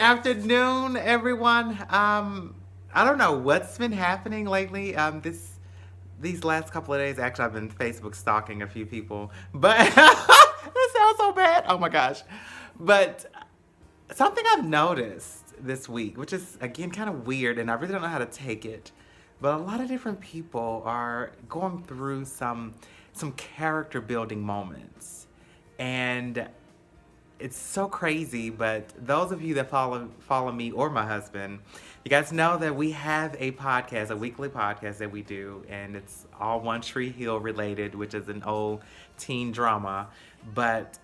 afternoon, everyone. I don't know what's been happening lately. These last couple of days, actually, I've been Facebook stalking a few people, but this sounds so bad. Oh my gosh! But something I've noticed this week, which is again kind of weird, and I really don't know how to take it, but a lot of different people are going through some character building moments, and it's so crazy, but those of you that follow me or my husband, you guys know that we have a podcast, a weekly podcast that we do, and it's all One Tree Hill related, which is an old teen drama. But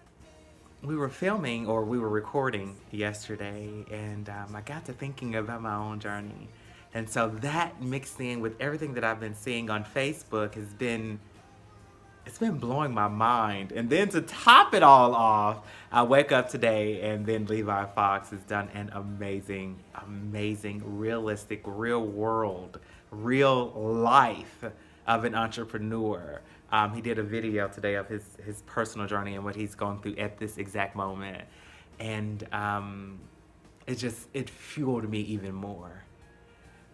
we were filming or we were recording yesterday, and I got to thinking about my own journey. And so that mixed in with everything that I've been seeing on Facebook has been it's been blowing my mind. And then to top it all off, I wake up today and then Levi Fox has done an amazing, realistic, real world, real life of an entrepreneur. He did a video today of his personal journey and what he's going through at this exact moment. And it fueled me even more.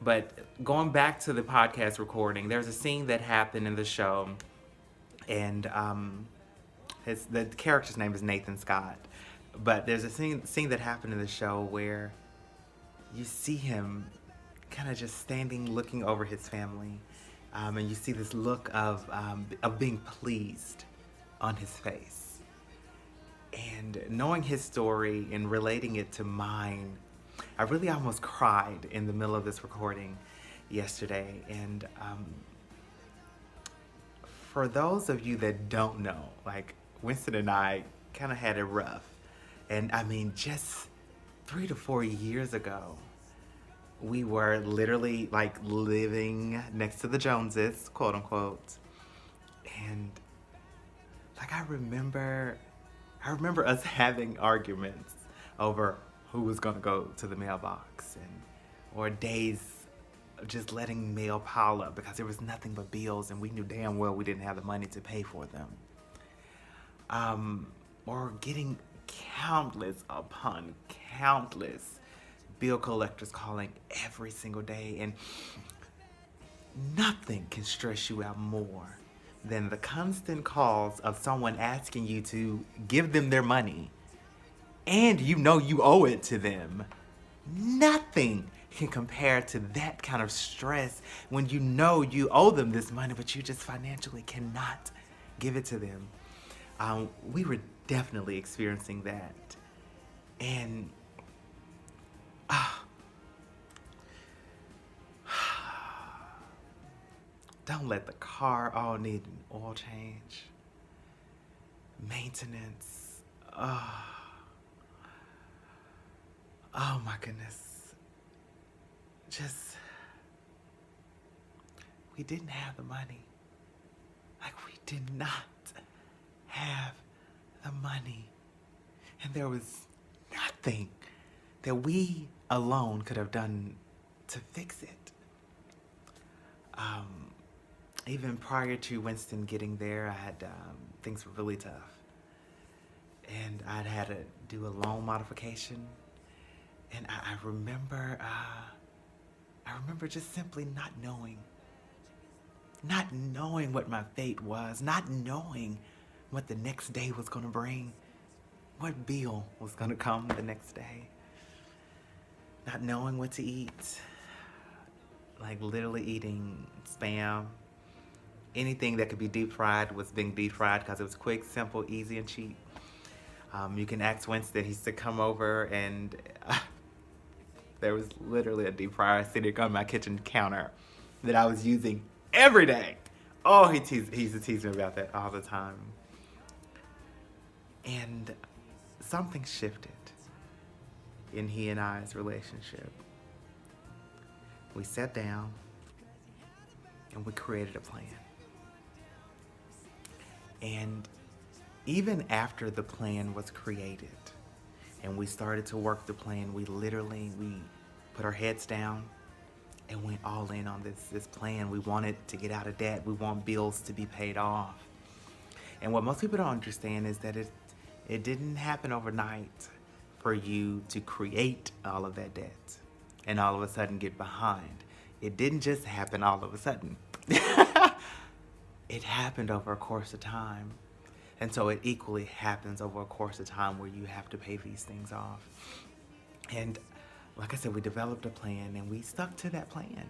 But going back to the podcast recording, there's a scene that happened in the show, and the character's name is Nathan Scott. But there's a scene that happened in the show where you see him kind of just standing, looking over his family, and you see this look of being pleased on his face. And knowing his story and relating it to mine, I really almost cried in the middle of this recording yesterday. And for those of you that don't know, like Winston and I kind of had it rough. And I mean, just 3 to 4 years ago, we were literally like living next to the Joneses, quote unquote. And like I remember us having arguments over who was gonna go to the mailbox, or days of just letting mail pile up because there was nothing but bills and we knew damn well we didn't have the money to pay for them. Or getting countless upon countless bill collectors calling every single day, and nothing can stress you out more than the constant calls of someone asking you to give them their money and you know you owe it to them. Nothing can compare to that kind of stress when you know you owe them this money, but you just financially cannot give it to them. We were definitely experiencing that. And don't let the car all need an oil change, maintenance. Oh my goodness. Just, we didn't have the money. Like, we did not have the money. And there was nothing that we alone could have done to fix it. Even prior to Winston getting there, I had things were really tough. And I'd had to do a loan modification. And I remember just simply not knowing what my fate was, not knowing what the next day was going to bring, what bill was going to come the next day, not knowing what to eat, like literally eating Spam. Anything that could be deep fried was being deep fried because it was quick, simple, easy, and cheap. You can ask Winston, he used to come over and there was literally a deep fryer sitting on my kitchen counter that I was using every day. Oh, he used to tease me about that all the time. And something shifted in he and I's relationship. We sat down and we created a plan. And even after the plan was created and we started to work the plan, we put our heads down and went all in on this plan. We wanted to get out of debt. We want bills to be paid off. And what most people don't understand is that it didn't happen overnight. for you to create all of that debt and all of a sudden get behind. It didn't just happen all of a sudden. It happened over a course of time. And so it equally happens over a course of time where you have to pay these things off. And like I said, we developed a plan and we stuck to that plan.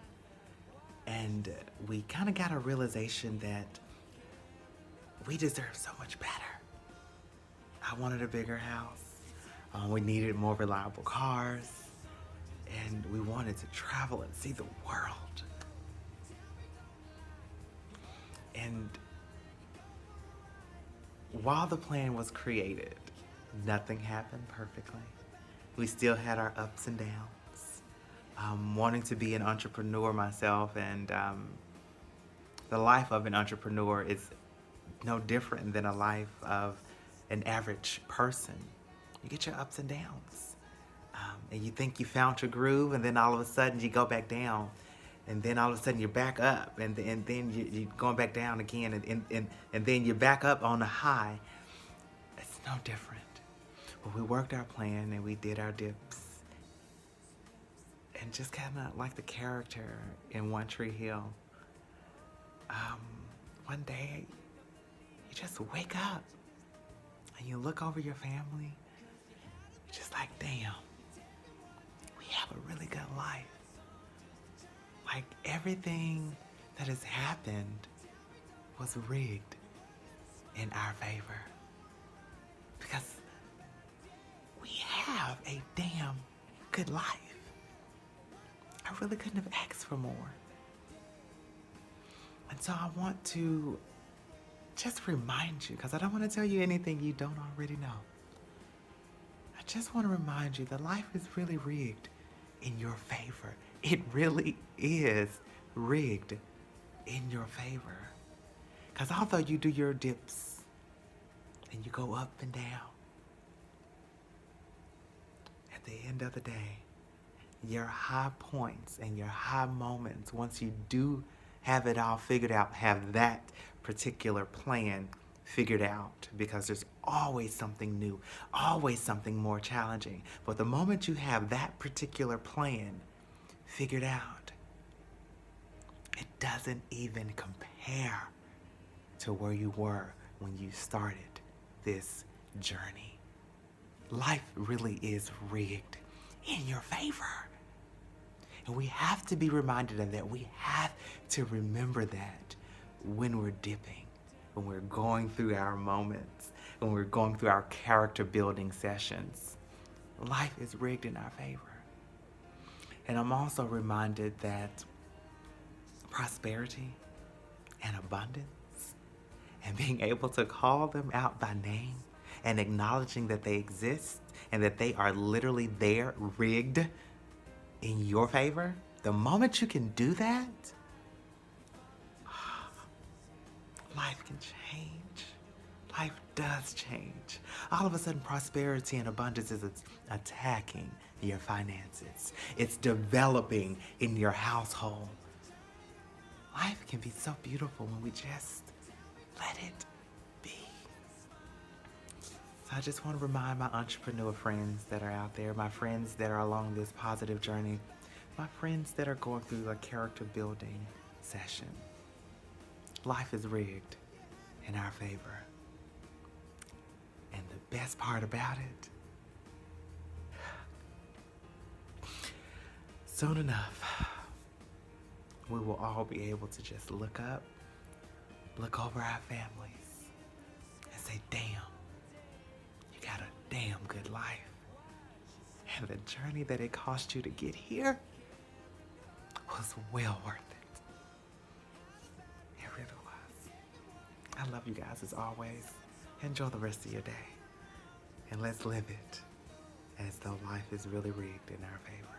And we kind of got a realization that we deserve so much better. I wanted a bigger house. We needed more reliable cars. And we wanted to travel and see the world. And while the plan was created, nothing happened perfectly. We still had our ups and downs. Wanting to be an entrepreneur myself, and the life of an entrepreneur is no different than a life of an average person. You get your ups and downs. And you think you found your groove, and then all of a sudden you go back down. And then all of a sudden you're back up, and then you're going back down again, and then you're back up on a high. It's no different. But we worked our plan and we did our dips. And just kind of like the character in One Tree Hill. One day, you just wake up and you look over your family. You're just like, damn, we have a really good life. Like everything that has happened was rigged in our favor. Because we have a damn good life. I really couldn't have asked for more. And so I want to just remind you, because I don't want to tell you anything you don't already know. I just want to remind you that life is really rigged in your favor. It really is rigged in your favor. Because although you do your dips and you go up and down, at the end of the day, your high points and your high moments, once you do have it all figured out, have that particular plan figured out, because there's always something new, always something more challenging. But the moment you have that particular plan figured out, it doesn't even compare to where you were when you started this journey. Life really is rigged in your favor. And we have to be reminded of that. We have to remember that when we're dipping, when we're going through our moments, when we're going through our character building sessions. Life is rigged in our favor. And I'm also reminded that prosperity and abundance and being able to call them out by name and acknowledging that they exist and that they are literally there, rigged in your favor, the moment you can do that, life can change. Life does change. All of a sudden, prosperity and abundance is attacking your finances. It's developing in your household. Life can be so beautiful when we just let it be. So I just want to remind my entrepreneur friends that are out there, my friends that are along this positive journey, my friends that are going through a character building session. Life is rigged in our favor. And the best part about it, soon enough, we will all be able to just look up, look over our families, and say, damn, you got a damn good life. And the journey that it cost you to get here was well worth it. It really was. I love you guys as always. Enjoy the rest of your day. And let's live it as though life is really rigged in our favor.